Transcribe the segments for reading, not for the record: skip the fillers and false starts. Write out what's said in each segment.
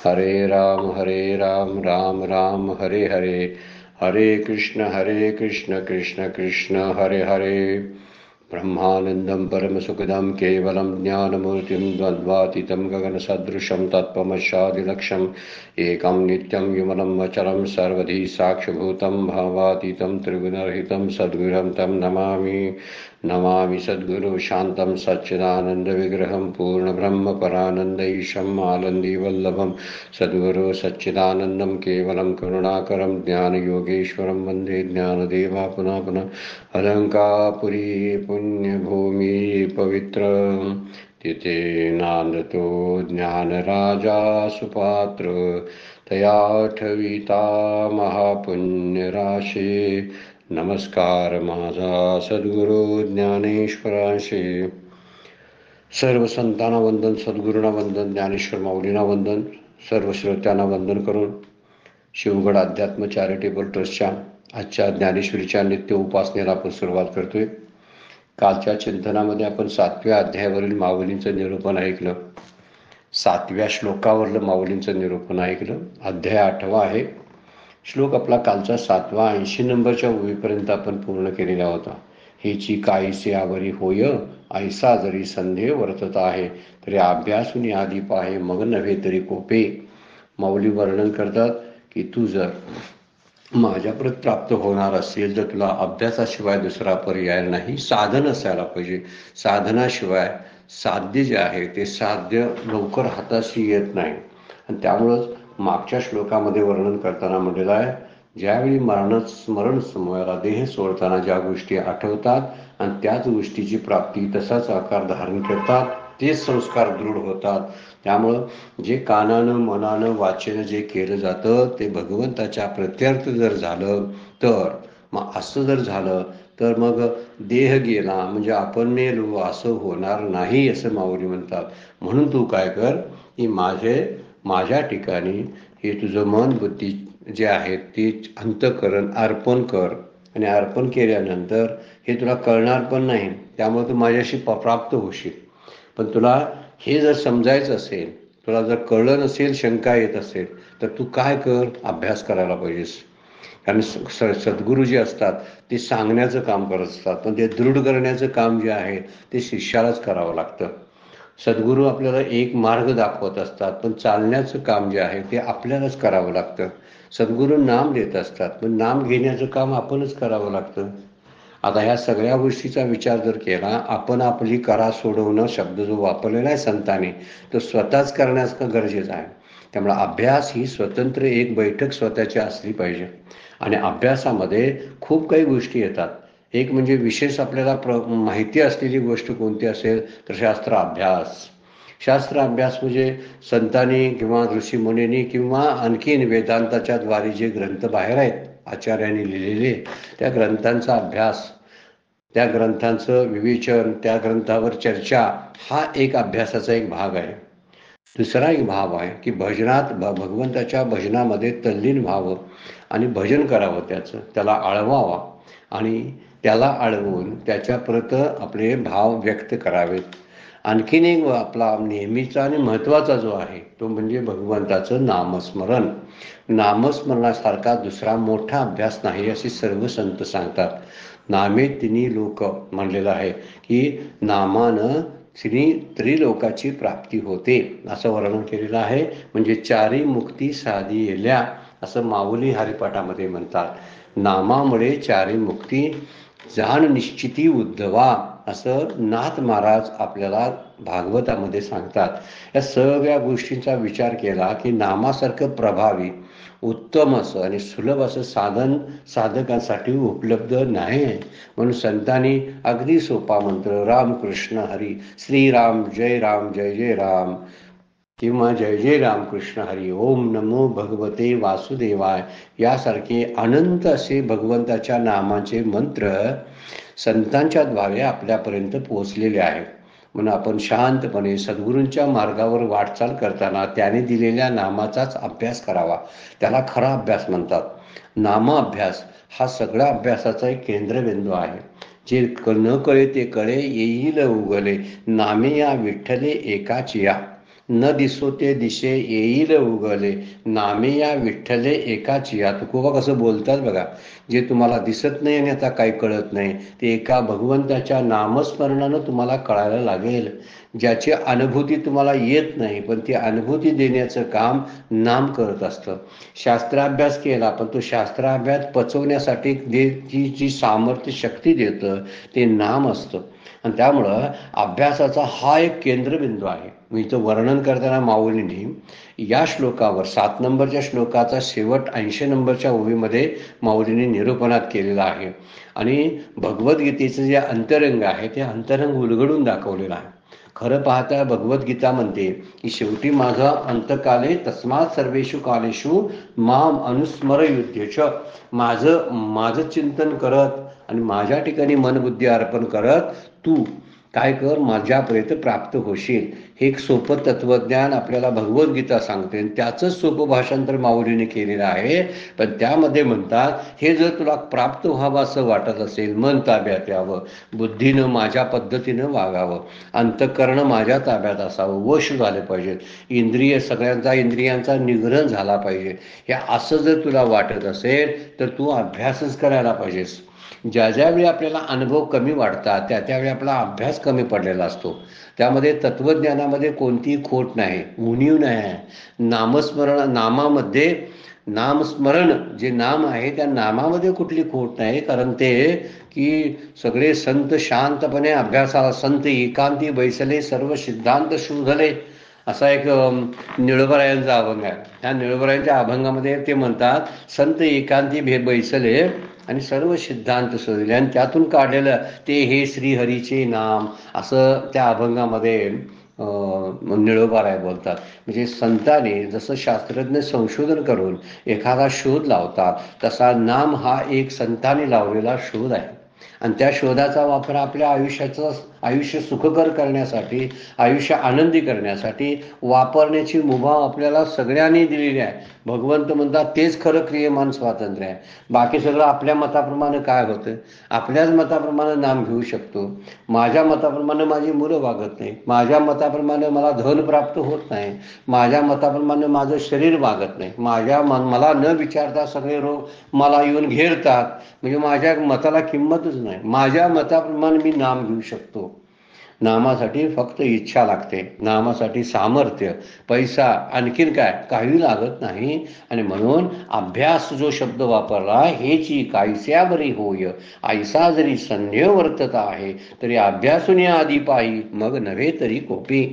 हरे राम राम राम हरे हरे, हरे कृष्ण कृष्ण कृष्ण हरे हरे। ब्रह्मानंदं परमसुखदं केवलं ज्ञानमूर्तिं द्वन्द्वातीतं गगनसदृशं तत्त्वमस्यादिलक्ष्यम् एकं नित्यं विमलं अचलं सर्वधी साक्षिभूतं भावातीतं त्रिगुणरहितं सद्गुरुं तं नमामि। नमामि सद्गुरु शान्तं सच्चिदानन्दविग्रहं पूर्णब्रह्मपरानन्दैशम् आनन्दीवल्लभं सद्गुरु सच्चिदानन्दं केवलं करुणाकरं ज्ञानयोगेश्वरं वन्दे ज्ञानदेवा पुनः पुनः। अलंकापुरी पुण्यभूमि पवित्र तिथे नांदतो ज्ञानराजा सुपात्र तया ठविता महापुण्यराशे। नमस्कार माझा सद्गुरु ज्ञानेश्वराशे। सर्व संतांना वंदन, सद्गुरूंना वंदन, ज्ञानेश्वर माऊलींना वंदन, सर्व श्रोत्यांना वंदन करून शिवगड अध्यात्म चॅरिटेबल ट्रस्टच्या आजच्या ज्ञानेश्वरीच्या नित्य उपासनेला आपण सुरुवात करतोय। कालच्या चिंतनामध्ये आपण 7व्या अध्यायावरील माऊलींचं निरूपण ऐकलं, 7व्या श्लोकावरलं माऊलींचं निरूपण ऐकलं। अध्याय 8वा आहे। श्लोक आपला कालचा 7वा 80 नंबरच्या ओळीपर्यंत आपण पूर्ण केलेला होता। हेची काहीसे आवरी होय, ऐसा जरी संदेह वर्तत आहे, तरी अभ्यासून आधी पाहे, मग नव्हे तरी कोपे। माऊली वर्णन करतात की तू जर माझ्यापर्यंत प्राप्त होणार असेल तर तुला अभ्यासाशिवाय दुसरा पर्याय नाही, साधन असायला पाहिजे। साधनाशिवाय साध्य जे आहे ते साध्य लवकर हाताशी येत नाही। आणि त्यामुळंच मागच्या श्लोकामध्ये वर्णन करताना म्हटलेलं आहे, ज्यावेळी स्मरण समयाला देह सोडताना ज्या गोष्टी आठवतात आणि त्याच गोष्टीची प्राप्ती तसाच आकार धारण करतात, तेच संस्कार दृढ होतात। त्यामुळं जे कानानं मनानं वाचेनं जे केलं जातं ते भगवंताच्या प्रत्यर्थ जर झालं तर मग असं जर झालं तर मग देह गेला म्हणजे आपण मेलो असं होणार नाही, असं माऊली म्हणतात। म्हणून तू काय कर की माझ्या ठिकाणी हे तुझं मन बुद्धी जे आहे ते अंतःकरण अर्पण कर, आणि अर्पण केल्यानंतर हे तुला कळणार पण नाही, त्यामुळे तू माझ्याशी प्राप्त होशील। पण तुला हे जर समजायचं असेल, तुला जर कळलं नसेल, शंका येत असेल, तर तू काय कर, अभ्यास करायला पाहिजेस। कारण सद्गुरू जे असतात ते सांगण्याचं काम करत असतात, पण ते दृढ करण्याचं काम जे आहे ते शिष्यालाच करावं लागतं। सद्गुरू आपल्याला एक मार्ग दाखवत असतात, पण चालण्याचं काम जे आहे ते आपल्यालाच करावं लागतं। सद्गुरू नाम देत असतात, पण नाम घेण्याचं काम आपणच करावं लागतं। आता ह्या सगळ्या गोष्टीचा विचार जर केला, आपण आपली करा सोडवणं शब्द जो वापरलेला आहे संतांनी, तो स्वतःच करण्याचं गरजेचं आहे। त्यामुळे अभ्यास ही स्वतंत्र एक बैठक स्वतःची असली पाहिजे। आणि अभ्यासामध्ये खूप काही गोष्टी येतात। एक म्हणजे विशेष आपल्याला माहिती असलेली गोष्ट कोणती असेल तर शास्त्र अभ्यास। शास्त्र अभ्यास म्हणजे संतांनी किंवा ऋषीमुनींनी किंवा आणखीन वेदांताच्या द्वारे जे ग्रंथ बाहेर आहेत आचार्यांनी लिहिलेले, त्या ग्रंथांचा अभ्यास, त्या ग्रंथांचं विवेचन, त्या ग्रंथावर चर्चा, हा एक अभ्यासाचा एक भाग आहे। दुसरा एक भाव आहे की भजनात भगवंताच्या भजनामध्ये तल्लीन व्हावं आणि भजन करावं, त्याला आळवावा आणि त्याला आळवून त्याच्याप्रत आपले भाव व्यक्त करावेत। आणखीन एक आपला नेहमीचा आणि महत्त्वाचा जो आहे तो म्हणजे भगवंताचं नामस्मरण। नामस्मरणासारखा दुसरा मोठा अभ्यास नाही असे सर्व संत सांगतात। नामे तिन्ही लोक म्हणलेलं आहे की नामानं त्रिलोकाची प्राप्ती होते, असं वर्णन केलेलं आहे। म्हणजे चारी मुक्ती साधी येल्या, असं माऊली हरिपाठामध्ये म्हणतात। नामामुळे चारी मुक्ती जाण निश्चिती उद्धवा, असं नाथ महाराज आपल्याला भागवतामध्ये सांगतात। या सगळ्या गोष्टींचा विचार केला की नामासारखं प्रभावी, उत्तम असं आणि सुलभ असं साधन साधकांसाठी उपलब्ध नाही। म्हणून संतांनी अगदी सोपा मंत्र रामकृष्ण हरी, श्रीराम जय जय राम, किंवा जय जय रामकृष्ण हरी, ओम नमो भगवते वासुदेवाय, यासारखे अनंत असे भगवंताच्या नामाचे मंत्र संतांच्या द्वारे आपल्यापर्यंत पोहोचलेले आहेत। म्हणून आपण शांतपणे सद्गुरूंच्या मार्गावर वाटचाल करताना त्याने दिलेल्या नामाचाच अभ्यास करावा, त्याला खरा अभ्यास म्हणतात। नामाभ्यास हा सगळ्या अभ्यासाचा एक केंद्रबिंदू आहे। जे न कळे ते कळे, येईल उगले, नामे या विठ्ठले एकाची या। न दिसो ते दिशे येईल उगले, नामे या विठ्ठले एकाच या. तुकोबा कसं बोलतात बघा, जे तुम्हाला दिसत नाही आणि आता काही कळत नाही ते एका भगवंताच्या नामस्मरणानं तुम्हाला कळायला लागेल. ज्याची अनुभूती तुम्हाला येत नाही पण ती अनुभूती देण्याचं काम नाम करत असतं. शास्त्राभ्यास केला पण तो शास्त्राभ्यास पचवण्यासाठी जी सामर्थ्य शक्ती देतं ते नाम असतं. आणि त्यामुळं अभ्यासाचा हा एक केंद्रबिंदू आहे. मी इथं वर्णन करताना माऊलींनी या श्लोकावर 7 नंबरच्या श्लोकाचा शेवट 80 नंबरच्या ओवीमध्ये माऊलींनी निरूपणात केलेला आहे. आणि भगवद्गीतेचं जे अंतरंग आहे ते अंतरंग उलगडून दाखवलेलं आहे. खरं पाहता भगवद्गीता म्हणते की शेवटी माझा अंतकाले तस्मात सर्वेषु कालेषु माम अनुस्मर युद्धेच. माझं चिंतन करत आणि माझ्या ठिकाणी मनबुद्धी अर्पण करत तू काय कर, माझ्यापर्यंत प्राप्त होशील. हे एक सोपं तत्वज्ञान आपल्याला भगवद्गीता सांगते आणि त्याचंच सोपं भाषांतर माऊलीने केलेलं आहे. पण त्यामध्ये म्हणतात हे जर तुला प्राप्त व्हावं असं वाटत असेल, मन ताब्यात यावं, बुद्धीनं माझ्या पद्धतीनं वागावं, अंतःकरण माझ्या ताब्यात असावं, वश झाले पाहिजेत, इंद्रियांचा निग्रह झाला पाहिजे, हे असं जर तुला वाटत असेल तर तू अभ्यासच करायला पाहिजेस. ज्या ज्यावेळी आपल्याला अनुभव कमी वाटतात त्या त्यावेळी आपला अभ्यास कमी पडलेला असतो. त्यामध्ये तत्त्वज्ञानामध्ये कोणतीही खोट नाही, उणीव नाही आहे. नामामध्ये नामस्मरण जे नाम आहे त्या नामामध्ये कुठली खोट नाही. कारण ते की सगळे संत शांतपणे अभ्यासाला, संत एकांती बैसले सर्व सिद्धांत शोधले, असा एक निळोबारायांचा अभंग आहे. ह्या निळोबारायांच्या अभंगामध्ये ते म्हणतात संत एकांती बैसले आणि सर्व सिद्धांत शोधले आणि त्यातून काढलेलं ते हे श्रीहरीचे नाम, असं त्या अभंगामध्ये निळोबाराय बोलतात. म्हणजे संतांनी जसं शास्त्रज्ञ संशोधन करून एखादा शोध लावतात तसा नाम हा एक संतांनी लावलेला शोध आहे. आणि त्या शोधाचा वापर आपल्या आयुष्य सुखकर करण्यासाठी, आयुष्य आनंदी करण्यासाठी वापरण्याची मुभा आपल्याला सगळ्यांनी दिलेली आहे. भगवंत म्हणतात तेच खरं क्रियमान स्वातंत्र्य आहे. बाकी सगळं आपल्या मताप्रमाणे काय होतं, आपल्याच मताप्रमाणे नाम घेऊ शकतो. माझ्या मताप्रमाणे माझी मुलं वागत नाही, माझ्या मताप्रमाणे मला धन प्राप्त होत नाही, माझ्या मताप्रमाणे माझं शरीर वागत नाही, मला न विचारता सगळे रोग मला येऊन घेरतात. म्हणजे माझ्या मताला किंमतच नाही. माझ्या मताप्रमाणे मी नाम घेऊ शकतो. नामासाठी फक्त इच्छा लागते, नामासाठी सामर्थ्य, पैसा, आणखीन काही लागत नाही. आणि म्हणून अभ्यास जो शब्द वापरला, हेची कायस्या बरी होय, ऐसा जरी संदेह वर्तता आहे तरी अभ्यासून आधी पाही, मग नव्हे तरी कोपी.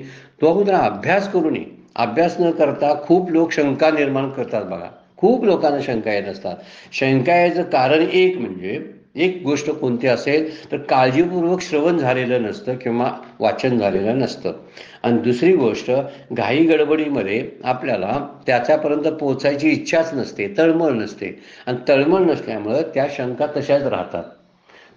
तो अगोदर अभ्यास करू नये. अभ्यास न करता खूप लोक शंका निर्माण करतात बघा. खूप लोकांना शंका येत असतात. शंका याचं कारण एक गोष्ट कोणती असेल तर काळजीपूर्वक श्रवण झालेलं नसतं किंवा वाचन झालेलं नसतं. आणि दुसरी गोष्ट, घाई गडबडीमध्ये आपल्याला त्याच्यापर्यंत पोहोचायची इच्छाच नसते, तळमळ नसते. आणि तळमळ नसल्यामुळं त्या शंका तशाच राहतात.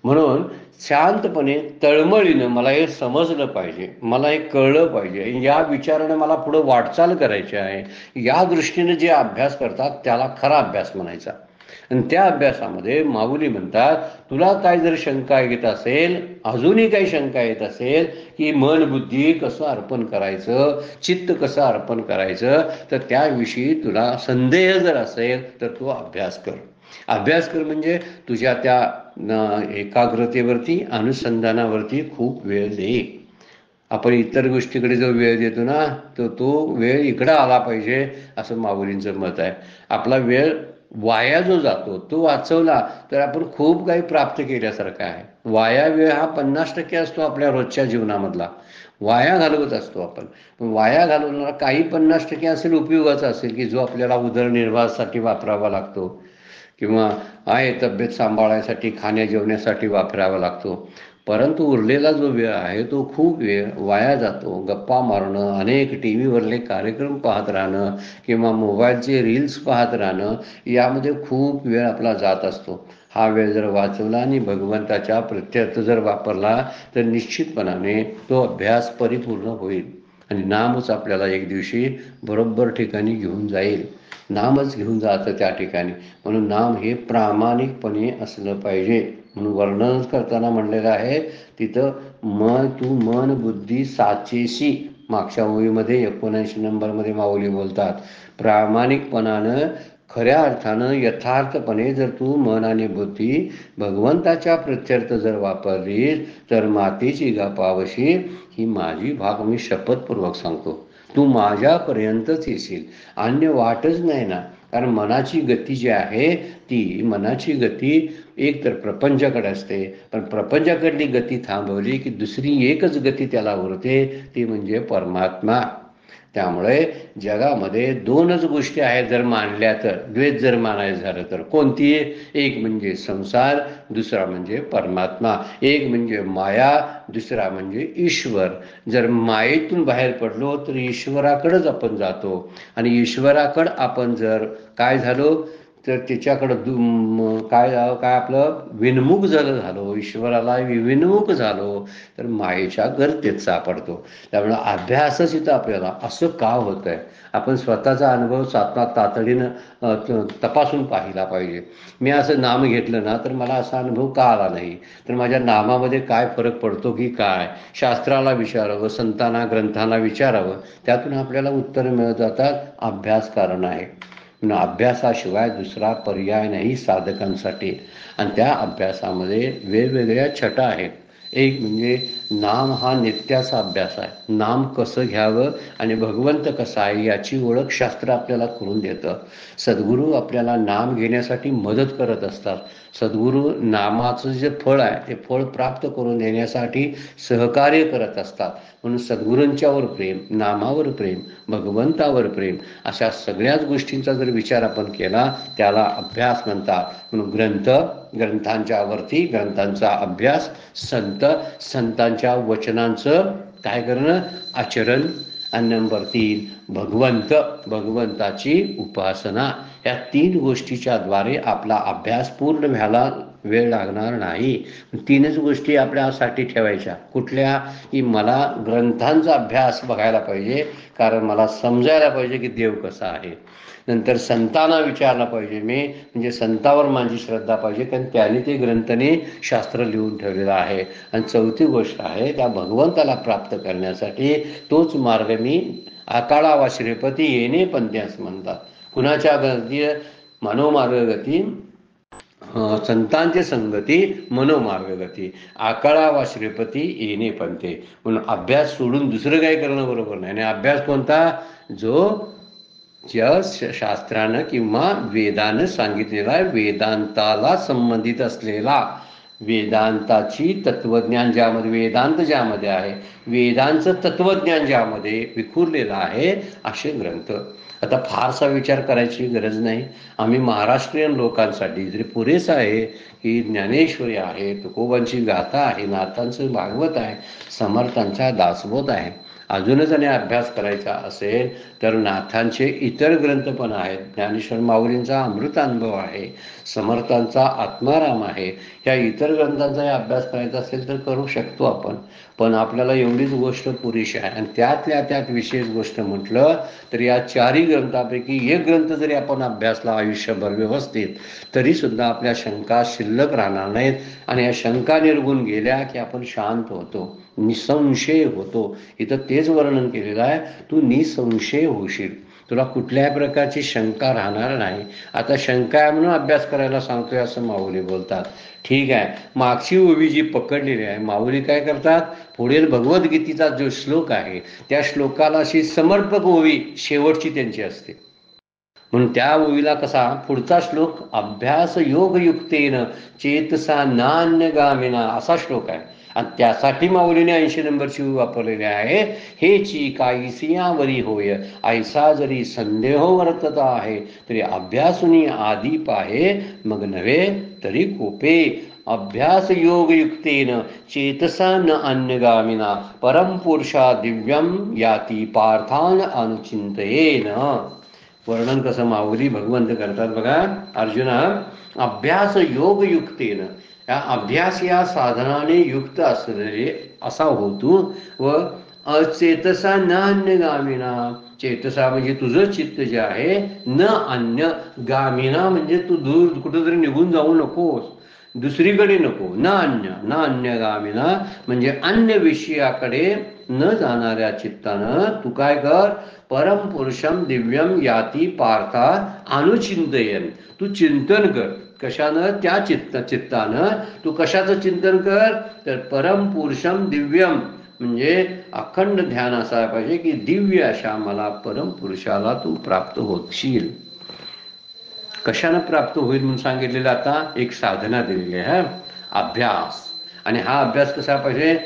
म्हणून शांतपणे तळमळीनं मला हे समजलं पाहिजे, मला हे कळलं पाहिजे, या विचाराने मला पुढं वाटचाल करायची आहे, या दृष्टीने जे अभ्यास करतात त्याला खरा अभ्यास म्हणायचा. आणि त्या अभ्यासामध्ये माऊली म्हणतात तुला काय जर शंका येत असेल, अजूनही काही शंका येत असेल की मन बुद्धी कसं अर्पण करायचं, चित्त कसं अर्पण करायचं, तर त्याविषयी तुला संदेह जर असेल तर तू अभ्यास कर. अभ्यास कर म्हणजे तुझ्या त्या एकाग्रतेवरती, अनुसंधानावरती खूप वेळ दे. आपण इतर गोष्टीकडे जो वेळ देतो ना तर तो वेळ इकडं आला पाहिजे असं माऊलींचं मत आहे. आपला वेळ वाया जो जातो तो वाचवला तर आपण खूप काही प्राप्त केल्यासारखं आहे. वाया वेळ हा 50% असतो आपल्या रोजच्या जीवनामधला, वाया घालवत असतो आपण. पण वाया घालवणारा काही 50% असेल उपयोगाचा असेल की जो आपल्याला उदरनिर्वाहासाठी वापरावा लागतो किंवा आहे तब्येत सांभाळण्यासाठी, खाण्या जेवण्यासाठी वापरावा लागतो. परंतु उरलेला जो वेळ आहे तो खूप वेळ वाया जातो. गप्पा मारणं, अनेक टी व्हीवरले कार्यक्रम पाहत राहणं किंवा मोबाईलचे रील्स पाहत राहणं, यामध्ये खूप वेळ आपला जात असतो. हा वेळ जर वाचवला आणि भगवंताच्या प्रत्यर्थ जर वापरला तर निश्चितपणाने तो अभ्यास परिपूर्ण होईल आणि नामच आपल्याला एक दिवशी बरोबर ठिकाणी घेऊन जाईल. नामच घेऊन जातं त्या ठिकाणी. म्हणून नाम हे प्रामाणिकपणे असलं पाहिजे. म्हणून वर्णन करताना म्हणलेलं आहे तिथं तू मन बुद्धी साचेशी मागच्या ओळीमध्ये 79 नंबरमध्ये माऊली बोलतात, प्रामाणिकपणानं खऱ्या अर्थानं यथार्थपणे जर तू मन आणि बुद्धी भगवंताच्या प्रत्यर्थ जर वापरलीस तर मातेची गापावशी ही माझी भाग मी शपथपूर्वक सांगतो, तू माझ्यापर्यंतच येशील, अन्य वाटच नाही ना. कारण मनाची गती जी आहे ती मनाची गती एक तर प्रपंचाकडे असते, पण प्रपंचाकडली गती थांबवली की दुसरी एकच गती त्याला उरते, ती म्हणजे परमात्मा. त्यामुळे जगामध्ये दोनच गोष्टी आहेत जर मानल्या तर, द्वेष जर मानायचं झालं तर कोणती? एक म्हणजे संसार, दुसरा म्हणजे परमात्मा. एक म्हणजे माया, दुसरा म्हणजे ईश्वर. जर मायेतून बाहेर पडलो तर ईश्वराकडेच आपण जातो, आणि ईश्वराकडं आपण जर काय झालो तर त्याच्याकडं काय काय आपलं विनमुख झालो, ईश्वराला विनमुख झालो तर मायेच्या गर्तेत सापडतो. त्यामुळं अभ्यासच इथं आपल्याला असं का होत आहे, आपण स्वतःचा अनुभव तातडीनं तपासून पाहिला पाहिजे. मी असं नाम घेतलं ना तर मला असा अनुभव का आला नाही, तर माझ्या नामामध्ये काय फरक पडतो की काय, शास्त्राला विचारावं, संतांना ग्रंथांना विचारावं, त्यातून आपल्याला उत्तर मिळत जातात. अभ्यास कारण आहे, अभ्यासाशिवाय दुसरा पर्याय नाही साधकांसाठी. आणि त्या अभ्यासामध्ये वेगवेगळ्या छटा आहेत. एक म्हणजे नाम हा नित्याचा अभ्यास आहे, नाम कसं घ्यावं आणि भगवंत कसा आहे याची ओळख शास्त्र आपल्याला करून देतं. सद्गुरू आपल्याला नाम घेण्यासाठी मदत करत असतात. सद्गुरू नामाचं जे फळ आहे ते फळ प्राप्त करून देण्यासाठी सहकार्य करत असतात. म्हणून सद्गुरूंच्यावर प्रेम, नामावर प्रेम, भगवंतावर प्रेम, अशा सगळ्याच गोष्टींचा जर विचार आपण केला त्याला अभ्यास म्हणतात. म्हणून ग्रंथांच्या वरती ग्रंथांचा अभ्यास, संतांच्या वचनांचं काय करणं, आचरण. आणि नंबर 3 भगवंताची उपासना. या 3 गोष्टीच्या द्वारे आपला अभ्यास पूर्ण व्हायला वेळ लागणार नाही. 3च गोष्टी आपल्यासाठी ठेवायच्या. कुठल्या? की मला ग्रंथांचा अभ्यास बघायला पाहिजे, कारण मला समजायला पाहिजे की देव कसा आहे. नंतर संतांना विचारला पाहिजे मी, म्हणजे संतावर माझी श्रद्धा पाहिजे, कारण त्याने ते ग्रंथने शास्त्र लिहून ठेवलेलं आहे. आणि 4थी गोष्ट आहे, त्या भगवंताला प्राप्त करण्यासाठी तोच मार्ग मी आकाळा वा श्रीपती येणे पंथ्यास म्हणतात. कुणाच्या गती? मनोमार्गगती, संतांची संगती मनोमार्गगती, आकाळा वा श्रीपती येणे पंथे. म्हणून अभ्यास सोडून दुसरं काही करणं बरोबर नाही. आणि अभ्यास कोणता? जो ज्या शास्त्रानं किंवा वेदानं सांगितलेला वेदांताला संबंधित असलेला, वेदांताची तत्वज्ञान ज्यामध्ये, वेदांत ज्यामध्ये आहे, वेदांचं तत्वज्ञान ज्यामध्ये विखुरलेलं आहे, असे ग्रंथ. आता फारसा विचार करायची गरज नाही. आम्ही महाराष्ट्रीयन लोकांसाठी जरी पुरेसं आहे की ज्ञानेश्वरी आहे, तुकोबांची गाथा आहे, नाथांचं भागवत आहे, समर्थांचा दासबोध आहे. अजूनच आणि अभ्यास करायचा असेल तर नाथांचे इतर ग्रंथ पण आहेत. ज्ञानेश्वर माऊलींचा अमृतानुभव आहे, समर्थांचा आत्माराम आहे. या इतर ग्रंथांचा अभ्यास करायचा असेल तर करू शकतो आपण. पण आपल्याला एवढीच गोष्ट पुरेशी आहे. आणि त्यात विशेष गोष्ट म्हटलं तर या 4ही ग्रंथापैकी एक ग्रंथ जरी आपण अभ्यासला आयुष्यभर व्यवस्थित, तरीसुद्धा आपल्या शंका शिल्लक राहणार नाहीत. आणि या शंका निर्गुण गेल्या की आपण शांत होतो, निसंशय होतो. इथं तेच वर्णन केलेलं आहे, तू निसंशय होशील, तुला कुठल्याही प्रकारची शंका राहणार नाही. आता शंका आहे म्हणून अभ्यास करायला सांगतोय असं माऊली बोलतात. ठीक आहे, मागची ओवी जी पकडलेली आहे, माऊली काय करतात, पुढील भगवद्गीतेचा जो श्लोक आहे त्या श्लोकाला अशी समर्पक ओवी शेवटची त्यांची असते. म्हणून त्या ओवीला कसा पुढचा श्लोक, अभ्यास योगयुक्तेन चेतसा नान्यगामिना, असा श्लोक आहे. आणि त्यासाठी माऊलीने 80 नंबरची वापरलेली आहे. हेची काहीसी यावरी होय, ऐसा जरी संदेह वर्तता आहे, तरी अभ्यासुनी आधी पाहे, मग नव्हे तरी कोपे. अभ्यास योगयुक्तेन चेतसा न अन्यगामिना, परमपुरुषा दिव्यम याती पार्थान अनुचिंतयेन. वर्णन कसं माऊली भगवंत करतात बघा. अर्जुना, अभ्यास योगयुक्तेन, या अभ्यास या साधनाने युक्त असलेले असा होतो. व अचेतसा न अन्यगामिना, चेतसा म्हणजे तुझं चित्त जे आहे, न अन्य गामिना म्हणजे तू दूर कुठंतरी निघून जाऊ नकोस. दुसरीकडे नको, न अन्यगामिना, म्हणजे अन्य विषयाकडे न जाणाऱ्या चित्तानं तू काय कर, परम पुरुषम दिव्यम याती पार्था अनुचिंतयन, तू चिंतन कर. कशानं? त्या चित्तानं तू कशाचं चिंतन कर, तर परम पुरुषम दिव्यम, म्हणजे अखंड ध्यान असायला पाहिजे की दिव्य अशा मला परम पुरुषाला तू प्राप्त होशील. कशानं प्राप्त होईल म्हणून सांगितलेलं, आता एक साधना दिलेली आहे, अभ्यास. आणि हा अभ्यास कसा पाहिजे,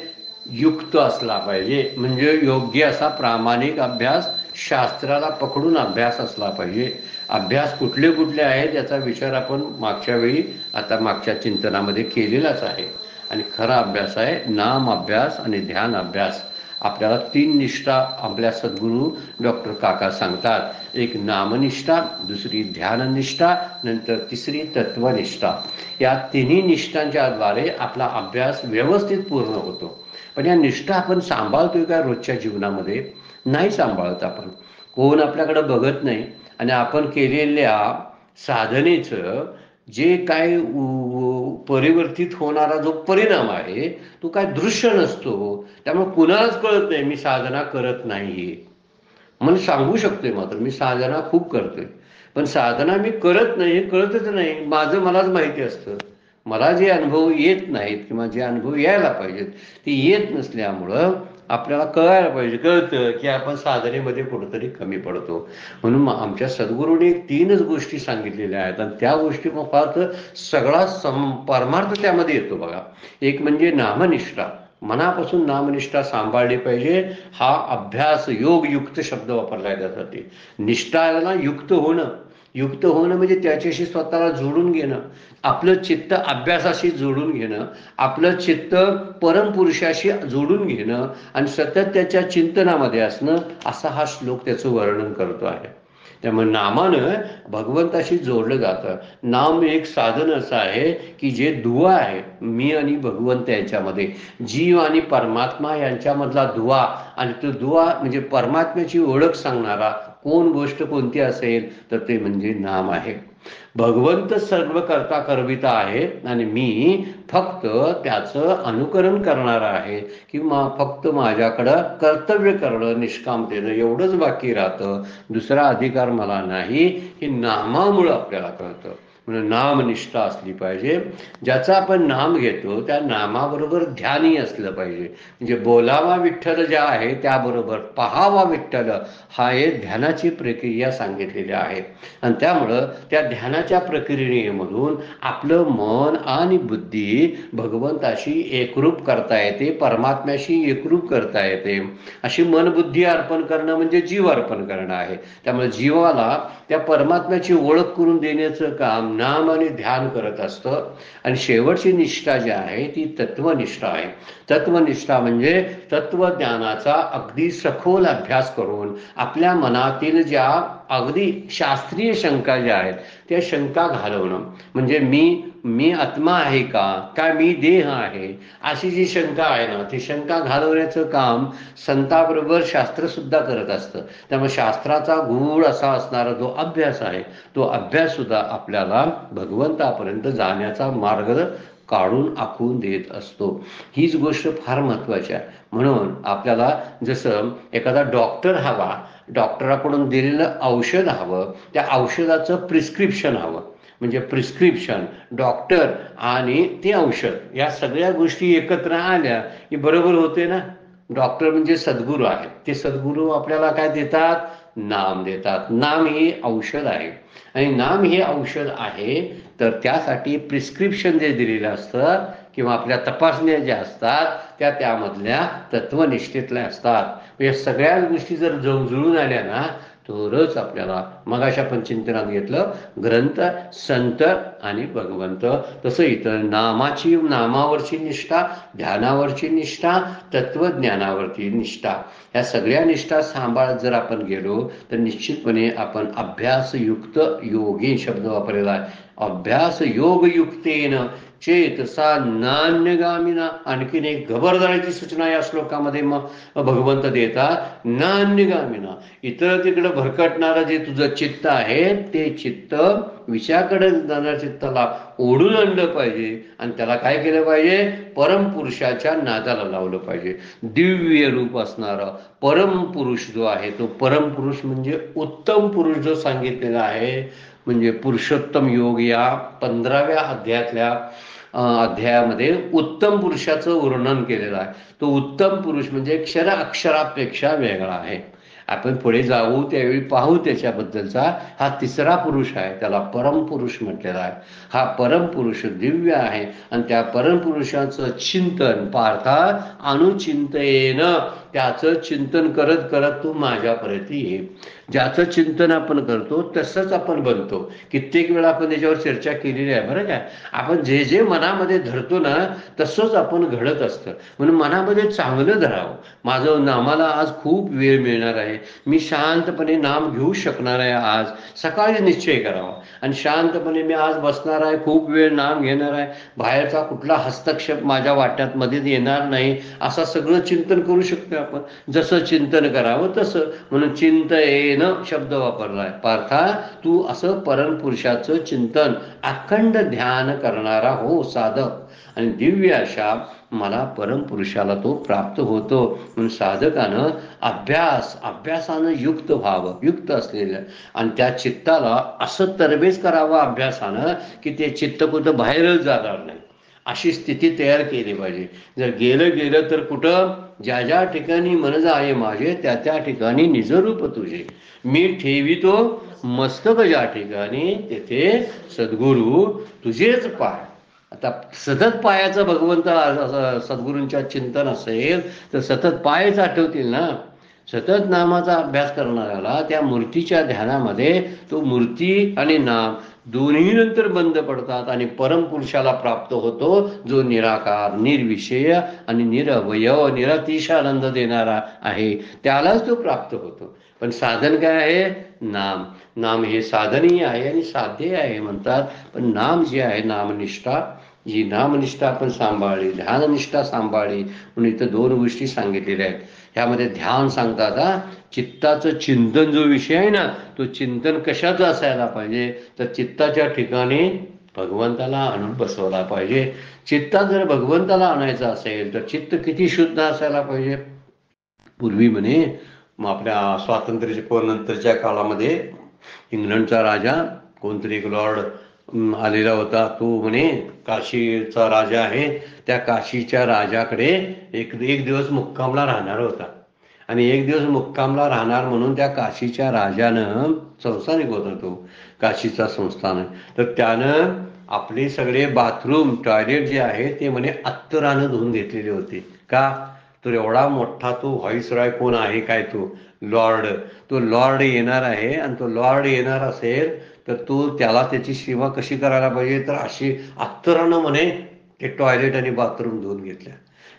युक्त असला पाहिजे, म्हणजे योग्य असा प्रामाणिक अभ्यास, शास्त्राला पकडून अभ्यास असला पाहिजे. अभ्यास कुठले कुठले आहेत याचा विचार आपण मागच्या वेळी, आता मागच्या चिंतनामध्ये केलेलाच आहे. आणि खरा अभ्यास आहे नाम अभ्यास आणि ध्यान अभ्यास. आपल्याला 3 निष्ठा आपल्या सद्गुरू डॉक्टर काका सांगतात. एक नामनिष्ठा, दुसरी ध्याननिष्ठा, नंतर तिसरी तत्वनिष्ठा. या तिन्ही निष्ठांच्या द्वारे आपला अभ्यास व्यवस्थित पूर्ण होतो. पण या निष्ठा आपण सांभाळतोय का रोजच्या जीवनामध्ये? नाही सांभाळत आपण. कोण आपल्याकडे बघत नाही. आणि आपण केलेल्या साधनेचं जे काय परिवर्तित होणारा जो परिणाम आहे तो काय दृश्य नसतो. त्यामुळे कुणालाच कळत नाही मी साधना करत नाही. मला सांगू शकतोय मात्र मी साधना खूप करतोय, पण साधना मी करत नाही हे कळतच नाही. माझं मलाच माहिती असतं. मला जे अनुभव येत नाहीत किंवा जे अनुभव यायला पाहिजेत ते येत नसल्यामुळं आपल्याला कळायला पाहिजे, कळतं की आपण साधनेमध्ये कुठंतरी कमी पडतो. म्हणून आमच्या सद्गुरूंनी 3च गोष्टी सांगितलेल्या आहेत आणि त्या गोष्टी फार सगळा परमार्थ त्यामध्ये येतो बघा. एक म्हणजे नामनिष्ठा, मनापासून नामनिष्ठा सांभाळली पाहिजे. हा अभ्यास योगयुक्त शब्द वापरला आहे त्यासाठी. निष्ठाला युक्त होणं, युक्त होणं म्हणजे त्याच्याशी स्वतःला जोडून घेणं, आपलं चित्त अभ्यासाशी जोडून घेणं, आपलं चित्त परमपुरुषाशी जोडून घेणं आणि सतत त्याच्या चिंतनामध्ये असणं, असा हा श्लोक त्याचं वर्णन करतो आहे. त्यामुळे नामानं भगवंताशी जोडलं जातं. नाम एक साधन असं आहे की जे दुवा आहे मी आणि भगवंत यांच्यामध्ये, जीव आणि परमात्मा यांच्यामधला दुवा. आणि तो दुवा म्हणजे परमात्म्याची ओळख सांगणारा कोण गोष्ट कोणती असेल तर ते म्हणजे नाम आहे. भगवंत सर्व करता करविता आहे आणि मी फक्त त्याचं अनुकरण करणारा आहे किंवा फक्त माझ्याकडं कर्तव्य करणं, निष्कामतेनं एवढंच बाकी राहतं. दुसरा अधिकार मला नाही. हे नामामुळं आपल्याला कळतं. म्हणून नामनिष्ठा असली पाहिजे. ज्याचं आपण नाम घेतो त्या नामाबरोबर ध्यानही असलं पाहिजे. म्हणजे बोलावा विठ्ठल ज्या आहे त्याबरोबर पहावा विठ्ठल, हा एक ध्यानाची प्रक्रिया सांगितलेली आहे. आणि त्यामुळं त्या ध्यानाच्या प्रक्रियेमधून आपलं मन आणि बुद्धी भगवंताशी एकरूप करता येते, परमात्म्याशी एकरूप करता येते. अशी मनबुद्धी अर्पण करणं म्हणजे जीव अर्पण करणं आहे. त्यामुळे जीवाला त्या परमात्म्याची ओळख करून देण्याचं काम नाम आणि ध्यान करत असतं. आणि शेवटची निष्ठा जी आहे ती तत्वनिष्ठा आहे. तत्वनिष्ठा म्हणजे तत्वज्ञानाचा अगदी सखोल अभ्यास करून आपल्या मनातील ज्या अगदी शास्त्रीय शंका ज्या आहेत त्या शंका घालवणं. म्हणजे मी आत्मा आहे का, काय मी देह आहे, अशी जी शंका आहे ना ती शंका घालवण्याचं काम संताबरोबर शास्त्र सुद्धा करत असतं. त्यामुळे शास्त्राचा गूढ असा असणारा जो अभ्यास आहे तो अभ्यास सुद्धा आपल्याला भगवंतापर्यंत जाण्याचा मार्ग काढून आखून देत असतो. हीच गोष्ट फार महत्वाची आहे. म्हणून आपल्याला जसं एखादा डॉक्टर हवा, डॉक्टराकडून दिलेलं औषध हवं, त्या औषधाचं प्रिस्क्रिप्शन हवं. म्हणजे प्रिस्क्रिप्शन, डॉक्टर आणि ते औषध या सगळ्या गोष्टी एकत्र आल्या की बरोबर होते ना. डॉक्टर म्हणजे सद्गुरू आहेत. ते सद्गुरू आपल्याला काय देतात, नाम देतात. नाम हे औषध आहे आणि नाम हे औषध आहे. तर त्यासाठी प्रिस्क्रिप्शन जे दिलेलं असतं किंवा आपल्या तपासण्या ज्या असतात त्या त्यामधल्या तत्वनिष्ठेतल्या असतात. या सगळ्या गोष्टी जर जुळून आल्या ना तरच आपल्याला मगाशी आपण चिंतनात घेतलं ग्रंथ, संत आणि भगवंत. तसं इथं नामावरची निष्ठा, ध्यानावरची निष्ठा, तत्वज्ञानावरची निष्ठा, या सगळ्या निष्ठा सांभाळत जर आपण गेलो तर निश्चितपणे आपण अभ्यासयुक्त योगी शब्द वापरलेला आहे. अभ्यास योगयुक्तेन चेतसा नान्यगामिना. आणखीन एक खबरदारीची सूचना या श्लोकामध्ये मग भगवंत देतात. नान्यगामिना, इतर तिकडे भरकटणारं जे तुझं चित्त आहे ते चित्त विषयाकडे जाणाऱ्या चित्ताला ओढून आणलं पाहिजे आणि त्याला काय केलं पाहिजे, परमपुरुषाच्या नादाला लावलं पाहिजे. दिव्य रूप असणारा परमपुरुष जो आहे तो परमपुरुष म्हणजे उत्तम पुरुष जो सांगितलेला आहे, म्हणजे पुरुषोत्तम योग या 15व्या अध्यायामध्ये उत्तम पुरुषाचं वर्णन केलेलं आहे. तो उत्तम पुरुष म्हणजे अक्षरापेक्षा वेगळा आहे. आपण पुढे जाऊ त्यावेळी पाहू त्याच्याबद्दलचा. हा तिसरा पुरुष आहे, त्याला परमपुरुष म्हटलेला आहे. हा परमपुरुष दिव्य आहे आणि त्या परमपुरुषाचं चिंतन पार्था अनुचिंतयेन, त्याचं चिंतन करत करत तू माझ्यापर्यंत ये. ज्याचं चिंतन आपण करतो तसंच आपण बनतो. कित्येक वेळा आपण त्याच्यावर चर्चा केलेली आहे बरं काय. आपण जे जे मनामध्ये धरतो ना तसंच आपण घडत असतं. म्हणून मनामध्ये चांगलं धरावं. माझं नामाला आज खूप वेळ मिळणार आहे, मी शांतपणे नाम घेऊ शकणार आहे. आज सकाळी निश्चय करावा आणि शांतपणे मी आज बसणार आहे, खूप वेळ नाम घेणार आहे, बाहेरचा कुठला हस्तक्षेप माझ्या वाट्यात मध्ये येणार नाही, असं सगळं चिंतन करू शकतो आपण. जसं चिंतन करावं तसं. म्हणून चिंतयेन शब्द वापरलाय. पार्था तू असं परमपुरुषाचं चिंतन अखंड ध्यान करणारा हो साधक. आणि दिव्य अशा मला परमपुरुषाला तो प्राप्त होतो. म्हणून साधकानं अभ्यासानं युक्त व्हावं, युक्त असलेलं, आणि त्या चित्ताला असं तरबेज करावं अभ्यासानं की ते चित्त कुठं बाहेरच जाणार नाही, अशी स्थिती तयार केली पाहिजे. जर गेलं तर कुठं, ज्या ज्या ठिकाणी मन जाये माझे त्या त्या ठिकाणी निजरूप तुझे, मी ठेवितो मस्तक ज्या ठिकाणी तेथे सद्गुरू तुझेच पाय. आता सतत पायाचं भगवंत सद्गुरूंच्या चिंतन असेल तर सतत पायच आठवतील ना. सतत नामाचा अभ्यास करणाऱ्याला त्या मूर्तीच्या ध्यानामध्ये तो मूर्ती आणि नाम दोन्ही नंतर बंद पडतात आणि परमपुरुषाला प्राप्त होतो, जो निराकार, निर्विषय आणि निरवयव, निरतिशय आनंद देणारा आहे, त्यालाच तो प्राप्त होतो. पण साधन काय आहे, नाम हे साधनही आहे आणि साध्य आहे म्हणतात. पण नाम जे आहे, नामनिष्ठा, जी नामनिष्ठा आपण सांभाळली, ध्याननिष्ठा सांभाळली, म्हणून इथं 2 गोष्टी सांगितलेल्या आहेत. ह्यामध्ये ध्यान सांगतात. चित्ताचं चिंतन जो विषय आहे ना, तो चिंतन कशाचं असायला पाहिजे, तर चित्ताच्या ठिकाणी भगवंताला आणून बसवला पाहिजे. चित्तात जर भगवंताला आणायचं असेल तर चित्त किती शुद्ध असायला पाहिजे. पूर्वी म्हणे मग आपल्या स्वातंत्र्याच्या नंतरच्या काळामध्ये इंग्लंडचा राजा कोणतरी एक लॉर्ड आलेला होता. तो म्हणे काशीचा राजा आहे, त्या काशीच्या राजाकडे एक दिवस मुक्कामला राहणार होता. आणि एक दिवस मुक्कामला राहणार म्हणून त्या काशीच्या राजानं, संस्थानिक होता तो काशीचा संस्थान, तर त्यानं आपले सगळे बाथरूम, टॉयलेट जे आहे ते म्हणे अत्तरानं धुवून घेतलेले होते. का, तर एवढा मोठा तो व्हाईसरॉय कोण आहे काय, तो लॉर्ड, तो लॉर्ड येणार आहे. आणि तो लॉर्ड येणार असेल तर तो त्याला त्याची सेवा कशी करायला पाहिजे, तर अशी अत्तरानं म्हणे ते टॉयलेट आणि बाथरूम धुवून घेतल्या.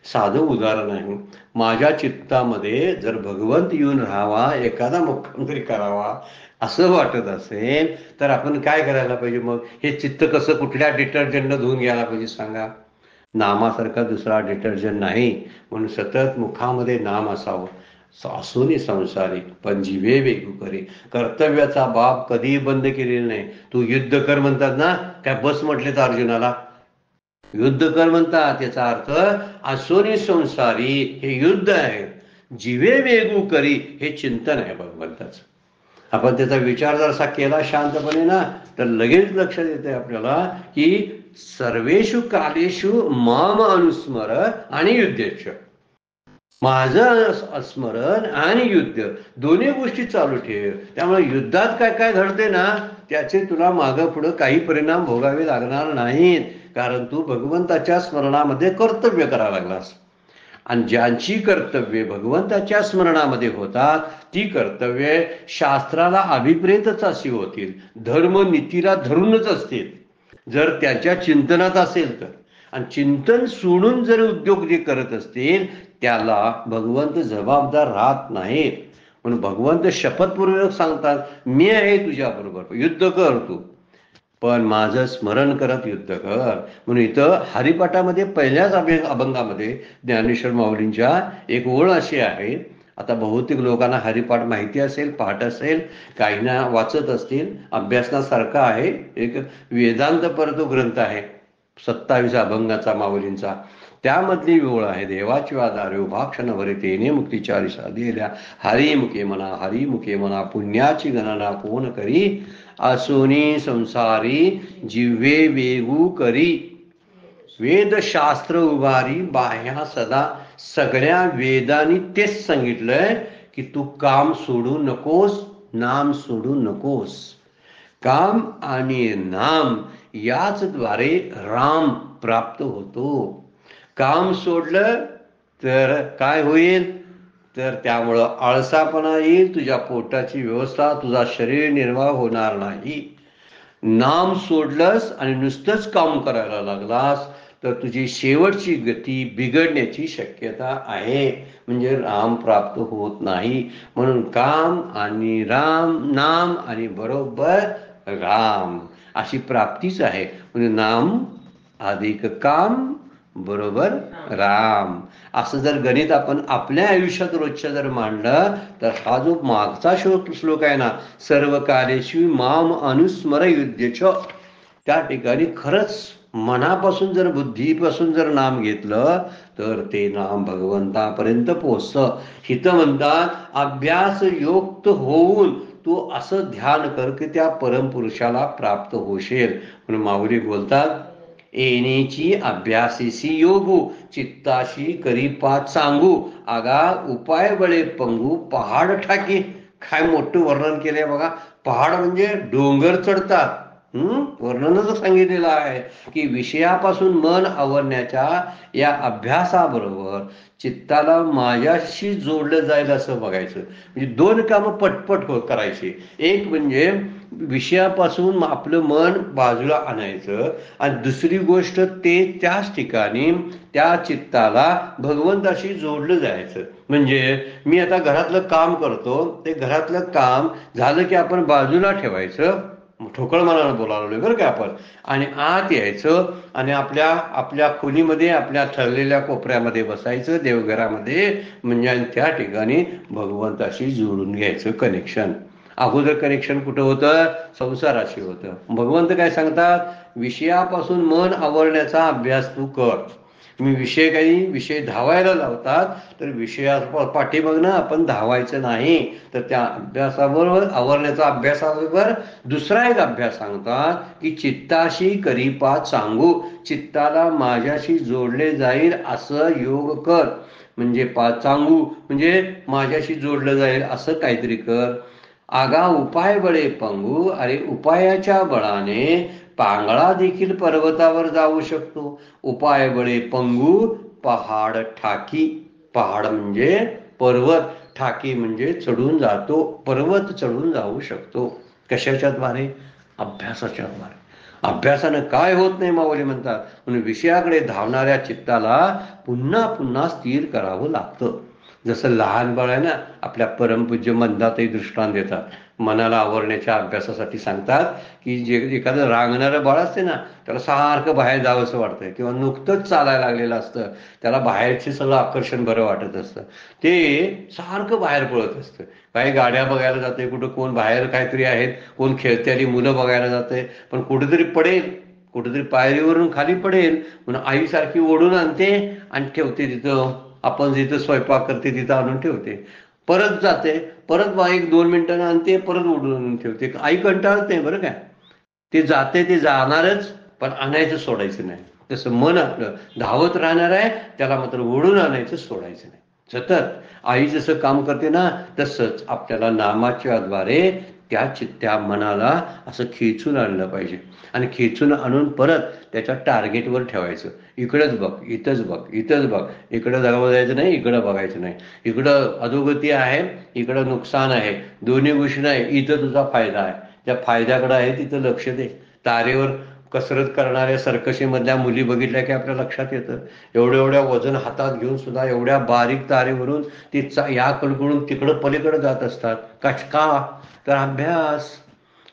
साधं उदाहरण आहे. माझ्या चित्तामध्ये जर भगवंत येऊन राहावा, एखादा मुक्काम तरी करावा असं वाटत असेल तर आपण काय करायला पाहिजे. मग हे चित्त कसं, कुठल्या डिटर्जंटनं धुवून घ्यायला पाहिजे सांगा. नामासारखा दुसरा डिटर्जंट नाही. म्हणून सतत मुखामध्ये नाम असावं. सासूनी संसारी पण जीवे वेगू करे, कर्तव्याचा बाब कधीही बंद केलेला नाही. तू युद्ध कर म्हणतात ना, काय बस म्हटले तर अर्जुनाला युद्ध कर म्हणतात, त्याचा अर्थ असोनी संसारी हे युद्ध आहे, जीवे वेगू करी हे चिंतन आहे भगवंताचं. आपण त्याचा विचार जर असा केला शांतपणे ना तर लगेच लक्षात येते आपल्याला की सर्वेषु कालेषु माम अनुस्मर आणि युद्धेच्छ, माझं स्मरण आणि युद्ध दोन्ही गोष्टी चालू ठेव. त्यामुळे युद्धात काय काय घडते ना त्याचे तुला मागं पुढं काही परिणाम भोगावे लागणार नाहीत, कारण तू भगवंताच्या स्मरणामध्ये कर्तव्य करायला लागलास. आणि ज्यांची कर्तव्ये भगवंताच्या स्मरणामध्ये होतात ती कर्तव्ये शास्त्राला अभिप्रेतच अशी होतील, धर्मनीतीला धरूनच असतील जर त्याच्या चिंतनात असेल तर. आणि चिंतन सोडून जर उद्योग जे करत असतील त्याला भगवंत जबाबदार राहत नाहीत. म्हणून भगवंत शपथपूर्वक सांगतात, मी आहे तुझ्या बरोबर, युद्ध कर तू. पण माझं स्मरण करत युद्ध कर. म्हणून इथं हरिपाठामध्ये पहिल्याच अभंगामध्ये ज्ञानेश्वर माऊलींच्या एक ओळ अशी आहे. आता बहुतेक लोकांना हरिपाठ माहिती असेल, पाठ असेल, काहींना वाचत असतील, अभ्यासनासारखा आहे. एक वेदांत परतो ग्रंथ आहे 27 अभंगाचा माऊलींचा. त्यामधली ओळ आहे, देवाची आधारे उभा क्षण भरे तेने मुक्तीचारी साधिल्या. हरिमुखे म्हणा पुण्याची गणना कोण करी. असोनी संसारी जिव्हे वेगू करी. वेदशास्त्र उभारी बाह्या सदा. सगळ्या वेदांनी तेच सांगितलंय की तू काम सोडू नकोस, नाम सोडू नकोस. काम आणि नाम याच द्वारे राम प्राप्त होतो. काम सोडलं तर काय होईल, तर त्यामुळं आळसापणा येईल, तुझ्या पोटाची व्यवस्था, तुझा शरीर निर्वाह होणार नाही. नाम सोडलंस आणि नुसतंच काम करायला लागलास तर तुझी शेवटची गती बिघडण्याची शक्यता आहे. म्हणजे राम प्राप्त होत नाही. म्हणून काम आणि राम, नाम आणि बरोबर राम अशी प्राप्तीच आहे. म्हणजे नाम अधिक काम बरोबर राम असं जर गणित आपण आपल्या आयुष्यात रोजच्या जर मांडलं तर हा जो मागचा श्लोक आहे ना, सर्व कार्येषु माम अनुस्मर युध्येच, त्या ठिकाणी खरंच मनापासून जर बुद्धीपासून जर नाम घेतलं तर ते नाम भगवंतापर्यंत पोचतं. हितं म्हणतात अभ्यास योक्त होऊन तू असं ध्यान कर की त्या परमपुरुषाला प्राप्त होशील. म्हणून माऊली बोलतात, येणेची अभ्यासेसी योगू चित्ताशी करी पाच सांगू. आगा उपाय बळे पंगू पहाड ठाकी. काय मोठं वर्णन केलंय बघा. पहाड म्हणजे डोंगर चढतात. वर्णनच सांगितलेलं आहे की विषयापासून मन आवरण्याच्या या अभ्यासाबरोबर चित्ताला माझ्याशी जोडलं जाईल असं बघायचं. म्हणजे दोन कामं पटपट करायची. एक म्हणजे विषयापासून आपलं मन बाजूला आणायचं आणि दुसरी गोष्ट ते त्याच ठिकाणी त्या चित्ताला भगवंताशी जोडलं जायचं. म्हणजे मी आता घरातलं काम करतो, ते घरातलं काम झालं की आपण बाजूला ठेवायचं, ठोकळ मनानं बोलावलं बरं का आपण, आणि आत यायचं आणि आपल्या खोलीमध्ये आपल्या ठरलेल्या कोपऱ्यामध्ये बसायचं देवघरामध्ये. म्हणजे त्या ठिकाणी भगवंताशी जोडून घ्यायचं कनेक्शन. अगोदर कनेक्शन कुठं होतं, संसाराशी होतं. भगवंत काय सांगतात, विषयापासून मन आवरण्याचा अभ्यास तू कर. मी विषय धावायला लावतात तर विषया पाठीमागनं आपण धावायचं नाही. तर त्या अभ्यासाबरोबर आवरण्याचा अभ्यासाबरोबर दुसरा एक अभ्यास सांगतात की चित्ताशी करी पाच सांगू. चित्ताला माझ्याशी जोडले जाईल असं योग कर. म्हणजे पाच सांगू म्हणजे माझ्याशी जोडलं जाईल असं काहीतरी कर. आगा उपाय बळे पंगू. अरे उपायाच्या बळाने पांगळा देखील पर्वतावर जाऊ शकतो. उपाय बळे पंगू पहाड ठाकी. पहाड म्हणजे पर्वत, ठाकी म्हणजे चढून जातो, पर्वत चढून जाऊ शकतो. कशाच्या द्वारे, अभ्यासाच्या द्वारे. अभ्यासानं काय होत नाही माऊली म्हणतात, म्हणून विषयाकडे धावणाऱ्या चित्ताला पुन्हा पुन्हा स्थिर करावं लागतं. जसं लहान बाळ आहे ना, आपल्या परमपूज्य मंदातही दृष्टांत देतात. मनाला आवरण्याच्या अभ्यासासाठी सांगतात की जे एखादं रांगणारं बाळ असते ना, त्याला सारखं बाहेर जावं असं वाटतंय, किंवा नुकतंच चालायला लागलेलं असतं, त्याला बाहेरचे सगळं आकर्षण बरं वाटत असतं, ते सारखं बाहेर पळत असतं. काही गाड्या बघायला जाते, कुठं कोण बाहेर काहीतरी आहेत, कोण खेळत्याली मुलं बघायला जाते, पण कुठेतरी पडेल, कुठेतरी पायरीवरून खाली पडेल म्हणून आईसारखी ओढून आणते आणि ठेवते तिथं. आपण जिथं स्वयंपाक करते तिथं आणून ठेवते, परत जाते, परत 1-2 मिनिटांना आणते, परत ओढून ठेवते. आई कंटाळत नाही बरं काय, ते जाते ते जाणारच, पण आणायचं सोडायचं नाही. तसं मन आपलं धावत राहणार आहे, त्याला मात्र ओढून आणायचं सोडायचं नाही. सतत आई जसं काम करते ना, तसंच आपल्याला नामाच्या द्वारे त्या मनाला असं खेचून आणलं पाहिजे. आणि खेचून आणून परत त्याच्या टार्गेटवर ठेवायचं. इकडंच बघ, इथंच बघ, इथंच बघ, इकडं जायचं नाही, इकडं बघायचं नाही. इकडं अधोगती आहे, इकडं नुकसान आहे, दोन्ही गोष्टी नाही, इथं तुझा फायदा आहे. ज्या फायद्याकडे आहे तिथं लक्ष दे. तारेवर कसरत करणाऱ्या सर्कशीमधल्या मुली बघितल्या की आपल्या लक्षात येतं, एवढ्या वजन हातात घेऊन सुद्धा एवढ्या बारीक तारेवरून ती या कडकडून तिकडं पलीकडे जात असतात. का? तर अभ्यास.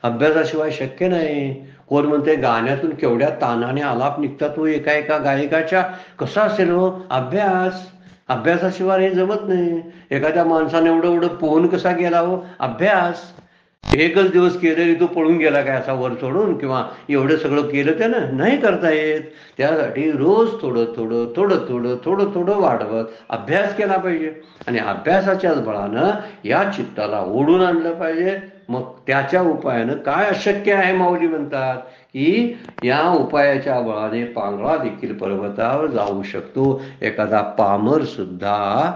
अभ्यासाशिवाय शक्य नाही. कोण म्हणते गाण्यातून केवढ्या ताणाने आलाप निघतात तो एका एका गायकाच्या. कसा असेल हो अभ्यास. अभ्यासाशिवाय हे जमत नाही. एखाद्या माणसाने एवढं एवढं पोहून कसा गेला हो अभ्यास. एकच दिवस केलं तो पळून गेला काय असा वर सोडून, किंवा एवढं सगळं केलं त्यानं नाही करता येत. त्यासाठी रोज थोडं थोडं थोडं थोडं थोडं थोडं वाढवत अभ्यास केला पाहिजे. आणि अभ्यासाच्याच बळानं या चित्ताला ओढून आणलं पाहिजे. मग त्याच्या उपायानं काय अशक्य आहे माऊली म्हणतात की या उपायाच्या बळाने पांगळा देखील पर्वतावर जाऊ शकतो. एखादा पामर सुद्धा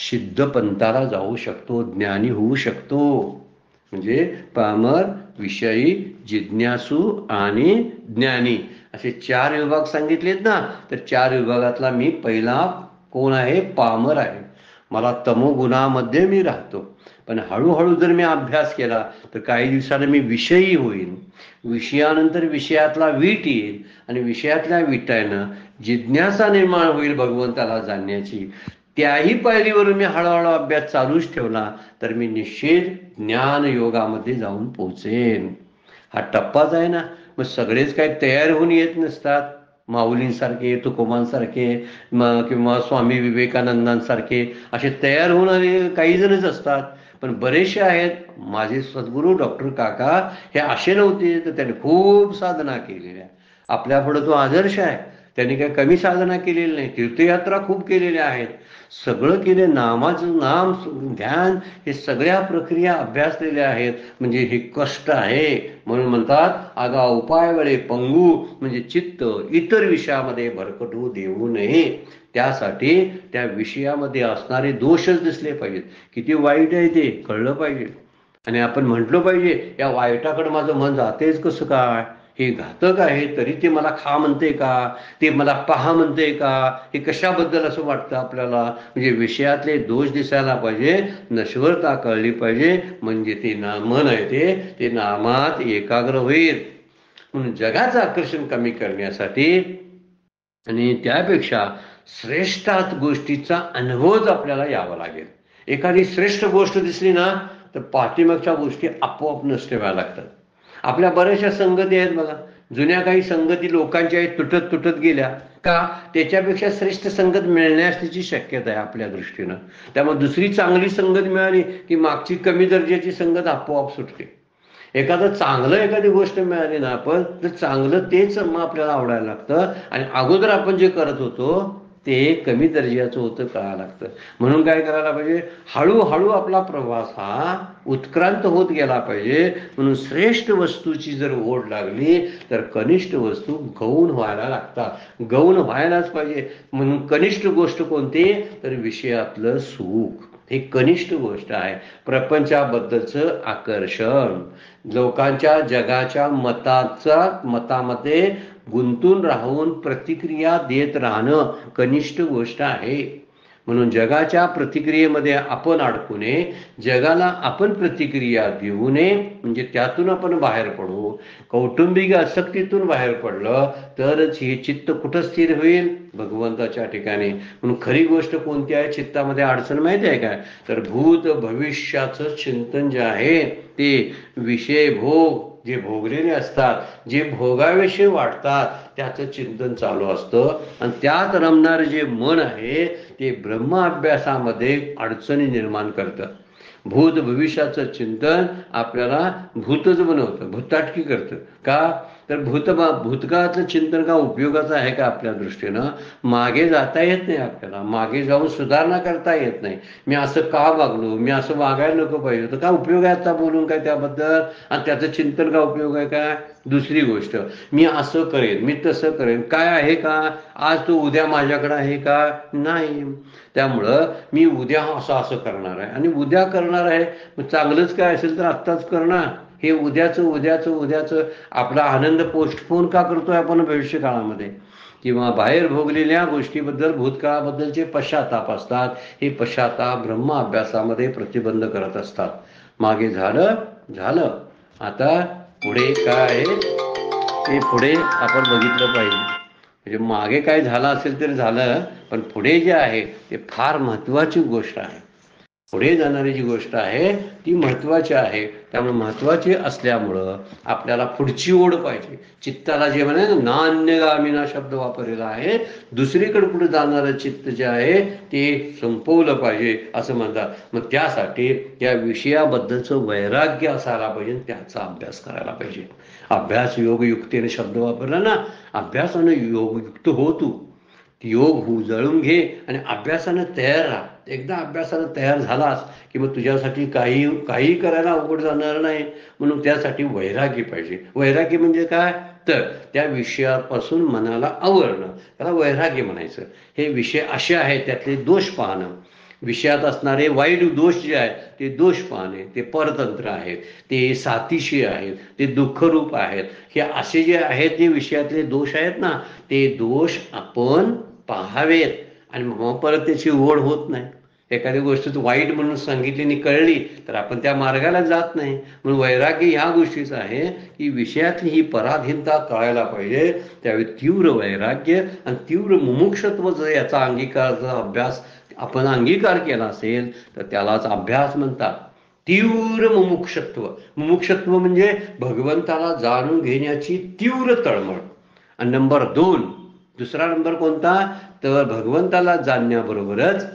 सिद्धपंथाला जाऊ शकतो, ज्ञानी होऊ शकतो. म्हणजे पामर, विषयी, जिज्ञासू आणि ज्ञानी असे 4 विभाग सांगितलेत ना. तर 4 विभागातला मी पहिला कोण आहे? पामर आहे. मला तमोगुणामध्ये मी राहतो. पण हळूहळू जर मी अभ्यास केला तर काही दिवसानं मी विषयी होईन. विषयानंतर विषयातला वीट येईल आणि विषयातल्या विटायनं जिज्ञासा निर्माण होईल भगवंताला जाणण्याची. त्याही पायरीवरून मी हळूहळू अभ्यास चालूच ठेवला तर मी निश्चित ज्ञान योगामध्ये जाऊन पोहोचेन. हा टप्पाच आहे ना. मग सगळेच काही तयार होऊन येत नसतात. माऊलींसारखे, तुकोबांसारखे किंवा स्वामी विवेकानंदांसारखे असे तयार होणारे काही जणच असतात. पण बरेचसे आहेत. माझे सद्गुरू डॉक्टर काका हे असे नव्हते, तर त्यांनी खूप साधना केलेल्या. आपल्या पुढे तो आदर्श आहे. त्यांनी काही कमी साधना केलेली नाही. तीर्थयात्रा खूप केलेल्या आहेत. सगळं केले. नामाचं नाम, ध्यान हे सगळ्या प्रक्रिया अभ्यासलेल्या आहेत. म्हणजे हे कष्ट आहे. म्हणून म्हणतात आगा उपाय वळे पंगू, म्हणजे चित्त इतर विषयामध्ये भरकटू देऊ नये. त्यासाठी त्या विषयामध्ये असणारे दोषच दिसले पाहिजेत. किती वाईट आहे ते कळलं पाहिजे. आणि आपण म्हटलं पाहिजे या वाईटाकडे माझं मन जातेच कसं काय. हे घातक आहे तरी ते मला खा म्हणते का, ते मला पहा म्हणते का, हे कशाबद्दल असं वाटतं आपल्याला. म्हणजे विषयातले दोष दिसायला पाहिजे, नश्वरता कळली पाहिजे. म्हणजे ते मन आहे ते नामात एकाग्र होईल. म्हणून जगाचं आकर्षण कमी करण्यासाठी आणि त्यापेक्षा श्रेष्ठ गोष्टीचा अनुभवच आपल्याला यावा लागेल. एखादी श्रेष्ठ गोष्ट दिसली ना तर पाठीमागच्या गोष्टी आपोआप नष्ट व्हायला लागतात. आपल्या बऱ्याचशा संगती आहेत बघा. जुन्या काही संगती लोकांच्या आहेत तुटत तुटत गेल्या का, त्याच्यापेक्षा श्रेष्ठ संगत मिळण्यास त्याची शक्यता आहे आपल्या दृष्टीनं. त्यामुळे दुसरी चांगली संगत मिळाली की मागची कमी दर्जाची संगत आपोआप सुटते. एखादी गोष्ट मिळाली ना आपण तर चांगलं तेच मग आपल्याला आवडायला लागतं. आणि अगोदर आपण जे करत होतो ते कमी दर्जाचं होतं कळायला लागतं. म्हणून काय करायला पाहिजे, हळूहळू आपला प्रवास हा उत्क्रांत होत गेला पाहिजे. म्हणून श्रेष्ठ वस्तूची जर ओढ लागली तर कनिष्ठ वस्तू गौण व्हायला लागतात. गौण व्हायलाच पाहिजे. म्हणून कनिष्ठ गोष्ट कोणती, तर विषयातलं सुख हे कनिष्ठ गोष्ट आहे. प्रपंचाबद्दलचं आकर्षण, लोकांच्या जगाच्या मतामध्ये गुंतून राहून प्रतिक्रिया देत राहणं कनिष्ठ गोष्ट आहे. म्हणून जगाच्या प्रतिक्रियेमध्ये आपण अडकू नये, जगाला आपण प्रतिक्रिया देऊ नये. म्हणजे त्यातून आपण बाहेर पडू. कौटुंबिक आसक्तीतून बाहेर पडलं तरच हे चित्त कुठं स्थिर होईल, भगवंताच्या ठिकाणी. म्हणून खरी गोष्ट कोणती आहे चित्तामध्ये अडचण माहिती आहे काय, तर भूत भविष्याचं चिंतन जे आहे ते विषय भोग जे भोगलेले असतात, जे भोगाविषयी वाटतात त्याचं चिंतन चालू असतं. आणि त्यात रमणारं जे मन आहे ते ब्रह्म अभ्यासामध्ये अडचणी निर्माण करतं. भूत भविष्याचं चिंतन आपल्याला भूतच बनवतं, भूताटकी करतं. का, तर भूतकाळाचं चिंतन का उपयोगाचं आहे का आपल्या दृष्टीनं. मागे जाता येत नाही आपल्याला, मागे जाऊन सुधारणा करता येत नाही. मी असं का वागलो, मी असं वागायला नको पाहिजे, तर काय उपयोग आहे आता बोलून काय त्याबद्दल. आणि त्याचं चिंतन का उपयोग आहे का. दुसरी गोष्ट, मी असं करेन, मी तसं करेन, काय आहे का आज तो उद्या माझ्याकडे आहे का, नाही. त्यामुळं मी उद्या असं करणार आहे आणि उद्या करणार आहे. मग चांगलंच काय असेल तर आत्ताच करणार. हे उद्याचं आपला आनंद पोस्टपोन का करतोय आपण भविष्य काळामध्ये. किंवा बाहेर भोगलेल्या गोष्टीबद्दल भूतकाळाबद्दलचे पश्चाताप असतात. हे पश्चाताप ब्रह्म अभ्यासामध्ये प्रतिबंध करत असतात. मागे झालं आता पुढे काय आहे ते पुढे आपण बघितलं पाहिजे. म्हणजे मागे काय झालं असेल तर झालं, पण पुढे जे आहे ते फार महत्वाची गोष्ट आहे. पुढे जाणारी जी गोष्ट आहे ती महत्वाची आहे. त्यामुळे महत्वाची असल्यामुळं आपल्याला पुढची ओढ पाहिजे. चित्ताला जे म्हणे नान्यगामिना शब्द वापरलेला आहे, दुसरीकडे पुढे जाणारं चित्त जे आहे ते संपवलं पाहिजे असं म्हणतात. मग त्यासाठी त्या विषयाबद्दलचं वैराग्य असायला पाहिजे, त्याचा अभ्यास करायला पाहिजे. अभ्यास योगयुक्तीने शब्द वापरला ना, अभ्यासानं योगयुक्त हो तू, योग हो जळून घे आणि अभ्यासानं तयार राहा. एकदा अभ्यासानं तयार झालास की मग तुझ्यासाठी काही करायला अवघड जाणार नाही. म्हणून त्यासाठी वैराग्य पाहिजे. वैराग्य म्हणजे काय, तर त्या विषयापासून मनाला आवरणं, त्याला वैराग्य म्हणायचं. हे विषय असे आहेत त्यातले दोष पाहणं, विषयात असणारे वाईट दोष जे आहेत ते दोष पाहणे, ते परतंत्र आहेत, ते सातिशी आहेत, ते दुःखरूप आहेत. हे असे जे आहेत ते विषयातले दोष आहेत ना, ते दोष आपण पाहावेत आणि मग परत त्याची ओढ होत नाही. एखादी गोष्ट तू वाईट म्हणून सांगितली आणि कळली तर आपण त्या मार्गाला जात नाही. म्हणून वैराग्य ह्या गोष्टीचं आहे की विषयातली ही पराधीनता कळायला पाहिजे. त्यावेळी तीव्र वैराग्य आणि तीव्र मुमुक्षत्व जर याचा अंगीकाराचा अभ्यास आपण अंगीकार केला असेल तर त्यालाच अभ्यास म्हणतात. तीव्र मुमुक्षत्व, मुमुक्षत्व म्हणजे भगवंताला जाणून घेण्याची तीव्र तळमळ. आणि नंबर 2, दुसरा नंबर कोणता, तर भगवंताला जाणण्याबरोबरच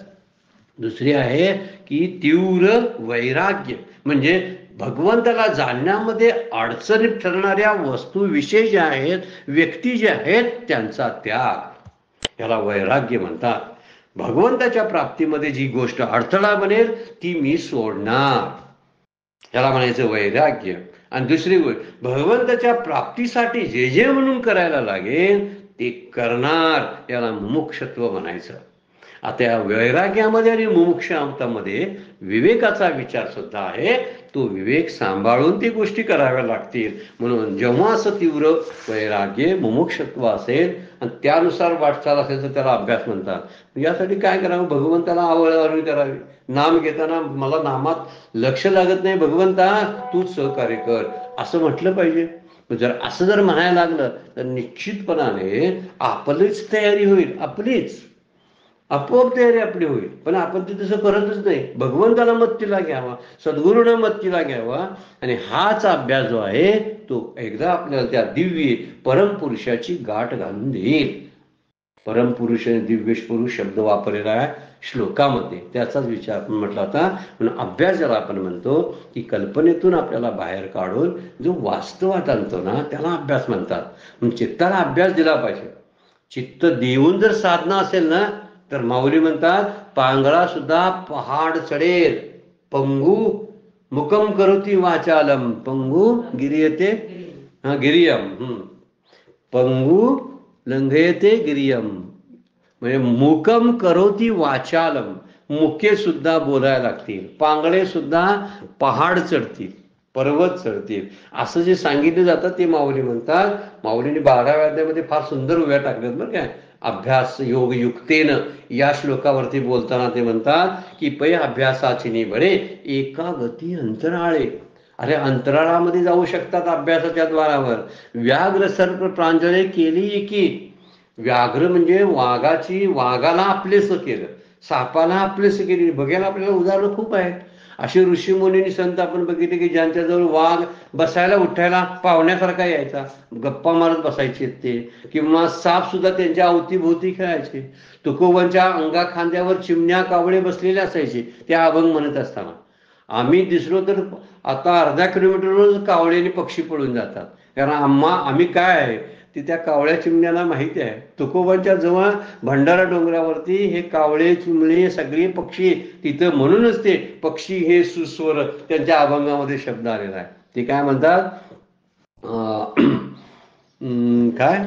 दुसरी आहे की तीव्र वैराग्य, म्हणजे भगवंताला जाणण्यामध्ये अडचणीत ठरणाऱ्या वस्तू विशेष ज्या आहेत, व्यक्ती ज्या आहेत त्यांचा त्याग, याला वैराग्य म्हणतात. भगवंताच्या प्राप्तीमध्ये जी गोष्ट अडथळा बनेल ती मी सोडणार, याला म्हणायचं वैराग्य. आणि दुसरी गोष्ट, भगवंताच्या प्राप्तीसाठी जे जे म्हणून करायला लागेल ते करणार, याला मुमुक्षत्व म्हणायचं. आता या वैराग्यामध्ये आणि मुमुक्षामध्ये विवेकाचा विचार सुद्धा आहे. तो विवेक सांभाळून ती गोष्टी कराव्या लागतील. म्हणून जेव्हा असं तीव्र वैराग्य मुमुक्षत्व असेल आणि त्यानुसार वाटचाल असेल तर त्याला अभ्यास म्हणतात. यासाठी काय करावं, भगवंताला आवड करावी. नाम घेताना मला नामात लक्ष लागत नाही, भगवंता तूच सहकार्य कर असं म्हटलं पाहिजे. जर असं जर म्हणायला लागलं तर निश्चितपणाने आपलीच तयारी होईल, आपलीच आपोआप तयारी आपली होईल. पण आपण ते तसं करतच नाही. भगवंताला मत्तीला घ्यावा, सद्गुरूनं मत्तीला घ्यावा आणि हाच अभ्यास जो आहे तो एकदा आपल्याला त्या दिव्य परमपुरुषाची गाठ घालून देईल. परमपुरुष आणि दिव्य पुरुष शब्द वापरलेला आहे श्लोकामध्ये, त्याचाच विचार आपण म्हटला होता. म्हणून अभ्यास ज्याला आपण म्हणतो की कल्पनेतून आपल्याला बाहेर काढून जो वास्तवात आणतो ना, त्याला अभ्यास म्हणतात. म्हणून चित्ताला अभ्यास दिला पाहिजे. चित्त देऊन जर साधना असेल ना तर माऊली म्हणतात पांगळा सुद्धा पहाड चढेल, पंगू मुकम करोती वाचालम, पंगू गिरियते गिरियम, पंगू लंघयते गिरियम, म्हणजे मुकम करोती वाचालम, मुके सुद्धा बोलायला लागतील, पांगळे सुद्धा पहाड चढतील, पर्वत चढतील, असं जे सांगितलं जातं ते माऊली म्हणतात. माऊलीने 12व्या अध्यायामध्ये फार सुंदर उभ्या टाकल्यात बरं काय. अभ्यास योग युक्तेनं या श्लोकावरती बोलताना ते म्हणतात की पै अभ्यासाची निबळे एका गती अंतराळे. अरे अंतराळामध्ये जाऊ शकतात अभ्यासाच्या द्वारावर. व्याघ्र सर्प प्रांजळे केली एकी. व्याघ्र म्हणजे वाघाला आपलेसं केलं, सापाला आपलेसं केली. बघायला आपल्याला उदाहरणं खूप आहेत. असे ऋषीमुनी संत आपण बघितले की ज्यांच्याजवळ वाघ बसायला उठायला पाहुण्यासारखा यायचा, गप्पा मारत बसायचे ते, किंवा साप सुद्धा त्यांच्या अवतीभोवती खेळायचे. तुकोबांच्या अंगा खांद्यावर चिमण्या कावळे बसलेले असायचे ते अभंग म्हणत असताना. आम्ही दिसलो तर आता अर्धा किलोमीटरवर कावळे पक्षी पळून जातात, कारण आम्ही काय आहे ती त्या कावळ्या चिमण्याला माहिती आहे. तुकोबांच्या जवळ भंडारा डोंगरावरती हे कावळे चिमणे सगळे पक्षी तिथं, म्हणूनच ते पक्षी हे सुस्वर त्यांच्या अभंगामध्ये शब्द आलेला आहे. ते काय म्हणतात, काय,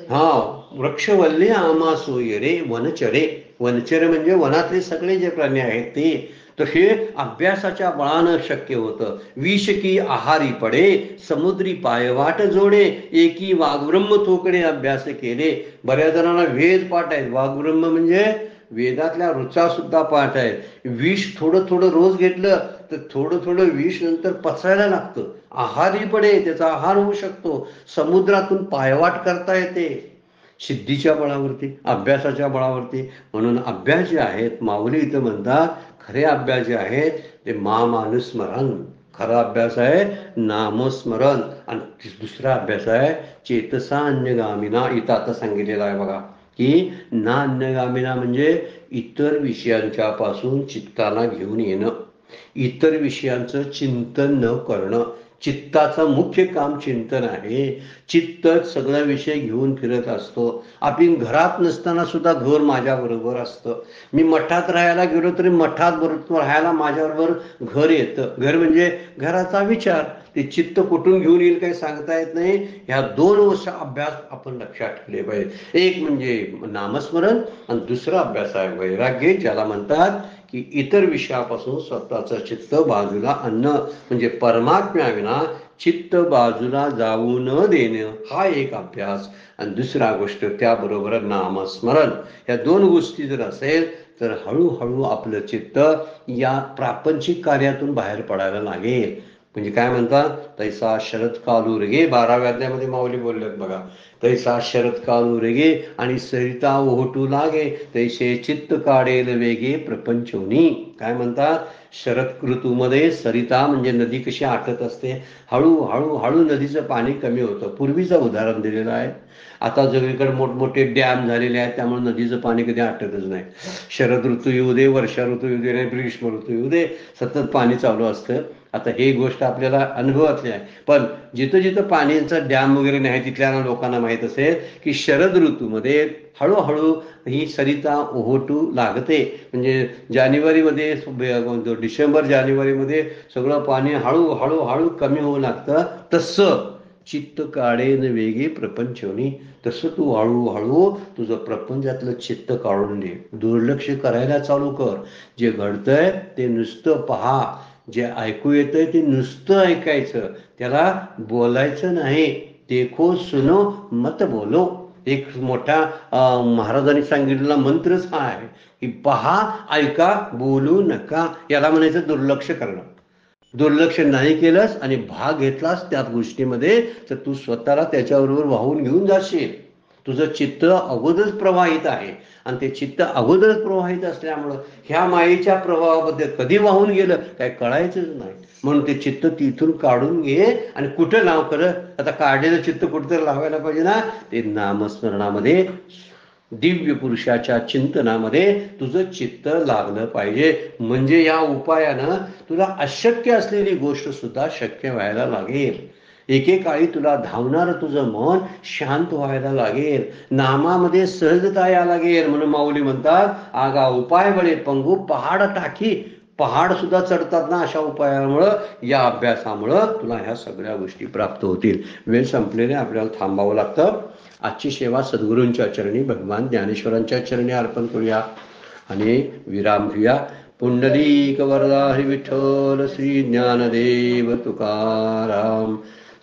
हा, वृक्षवल्ले आमा सोय रे वनचरे. वनचरे म्हणजे वनातले सगळे जे प्राणी आहेत ते. तर हे अभ्यासाच्या बळानं शक्य होतं. विष की आहारी पडे समुद्री पायवाट जोडे, एकी वाघब्रह्म थोकडे अभ्यास केले. बऱ्याच जणांना वेद पाठ आहेत, वाघब्रह्म म्हणजे वेदातल्या ऋचा सुद्धा पाठ आहेत. विष थोडं थोडं रोज घेतलं तर थोडं थोडं विष नंतर पचायला लागतं. आहारी पडे, त्याचा आहार होऊ शकतो. समुद्रातून पायवाट करता येते सिद्धीच्या बळावरती, अभ्यासाच्या बळावरती. म्हणून अभ्यास जे आहेत माऊली इथं म्हणतात खरे अभ्यास जे आहेत ते मानुस्मरण, खरा अभ्यास आहे नामस्मरण. आणि दुसरा अभ्यास आहे चेतसा अन्यगामिना. इथं आता सांगितलेलं आहे बघा की ना अन्यगामिना म्हणजे इतर विषयांच्या पासून चित्ताला घेऊन येणं, इतर विषयांचं चिंतन न करणं. चित्ताचं मुख्य काम चिंतन आहे. चित्त सगळा विषय घेऊन फिरत असतो. आपली घरात नसताना सुद्धा घर माझ्या बरोबर असतं. मी मठात राहायला गेलो तरी मठात बरोबर राहायला माझ्याबरोबर घर येतं. घर म्हणजे घराचा विचार. ते चित्त कुठून घेऊन येईल काही सांगता येत नाही. ह्या 2 वर्ष अभ्यास आपण लक्षात ठेवले पाहिजे. एक म्हणजे नामस्मरण आणि दुसरा अभ्यास आहे वैराग्य, ज्याला म्हणतात की इतर विषयापासून स्वतःचं चित्त बाजूला आणणं, म्हणजे परमात्म्याविना चित्त बाजूला जाऊ न देणं, हा एक अभ्यास. आणि दुसरा गोष्ट त्याबरोबर नामस्मरण. या 2 गोष्टी जर असेल तर हळूहळू आपलं चित्त या प्रापंचिक कार्यातून बाहेर पडायला लागेल. म्हणजे काय म्हणतात, तैसा शरद कालू रेगे, 12व्या अध्यायामध्ये माऊली बोललेत बघा, तैसा शरद कालू रेगे आणि सरिता ओहटू लागे, तैसे चित्त काढेल वेगे प्रपंचोनी. काय म्हणतात, शरद ऋतूमध्ये सरिता म्हणजे नदी कशी आटत असते, हळूहळू हळू नदीचं पाणी कमी होतं. पूर्वीचं उदाहरण दिलेलं आहे. आता सगळीकडे मोठमोठे डॅम झालेले आहेत, त्यामुळे नदीचं पाणी कधी आटतच नाही. शरद ऋतू येऊ दे, वर्षा ऋतू येऊ दे, नाही ग्रीष्म ऋतू येऊ दे, सतत पाणी चालू असतं. आता ही गोष्ट आपल्याला अनुभवातली आहे. पण जिथं जिथं पाण्याचा डॅम वगैरे नाही तिथल्या लोकांना माहीत असेल की शरद ऋतूमध्ये हळूहळू ही सरिता ओहोटू लागते. म्हणजे जानेवारीमध्ये, डिसेंबर जानेवारीमध्ये सगळं पाणी हळूहळू हळू कमी होऊ लागतं. तसं चित्त काढेन वेगे प्रपंचोनी, तसं तू हळूहळू तुझं प्रपंचातलं चित्त काढून दे. दुर्लक्ष करायला चालू कर. जे घडतंय ते नुसतं पहा, जे ऐकू येतंय ते नुसतं ऐकायचं, त्याला बोलायचं नाही. देखो सुनो मत बोलो. एक मोठा महाराजांनी सांगितलेला मंत्रच हा आहे की पहा, ऐका, बोलू नका. याला म्हणायचं दुर्लक्ष करणं. दुर्लक्ष नाही केलंस आणि भाग घेतलास त्या गोष्टीमध्ये तर तू स्वतःला त्याच्याबरोबर वाहून घेऊन जाशील. तुझं चित्त अगोदरच प्रवाहित आहे आणि ते चित्त अगोदरच प्रवाहित असल्यामुळं ह्या मायेच्या प्रवाहाबद्दल कधी वाहून गेलं काय कळायचंच नाही. म्हणून ते चित्त तिथून काढून घे. आणि कुठं लाव करत, आता काढलेलं चित्त कुठं लावायला पाहिजे ना, ते नामस्मरणामध्ये, दिव्य पुरुषाच्या चिंतनामध्ये तुझं चित्त लागलं पाहिजे. म्हणजे या उपायानं तुला अशक्य असलेली गोष्ट सुद्धा शक्य व्हायला लागेल. एकेकाळी तुला धावणारं तुझं मन शांत व्हायला लागेल. नामामध्ये सहजता यायला लागेल. म्हणून माऊली म्हणतात, आगा उपाय बळे पंगू पहाड टाकी. पहाड सुद्धा चढतात ना अशा उपायामुळं, या अभ्यासामुळं तुला ह्या सगळ्या गोष्टी प्राप्त होतील. वेळ संपलेले, आपल्याला थांबावं लागतं. आजची सेवा सद्गुरूंच्या चरणी, भगवान ज्ञानेश्वरांच्या चरणी अर्पण करूया आणि विराम घेऊया. पुंडलीक वरदा हरी विठ्ठल, श्री ज्ञानदेव तुकाराम,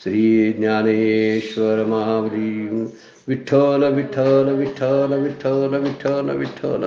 श्री ज्ञानेश्वर माऊली. विठ्ठल विठ्ठल विठ्ठल विठ्ठल विठ्ठल विठ्ठल.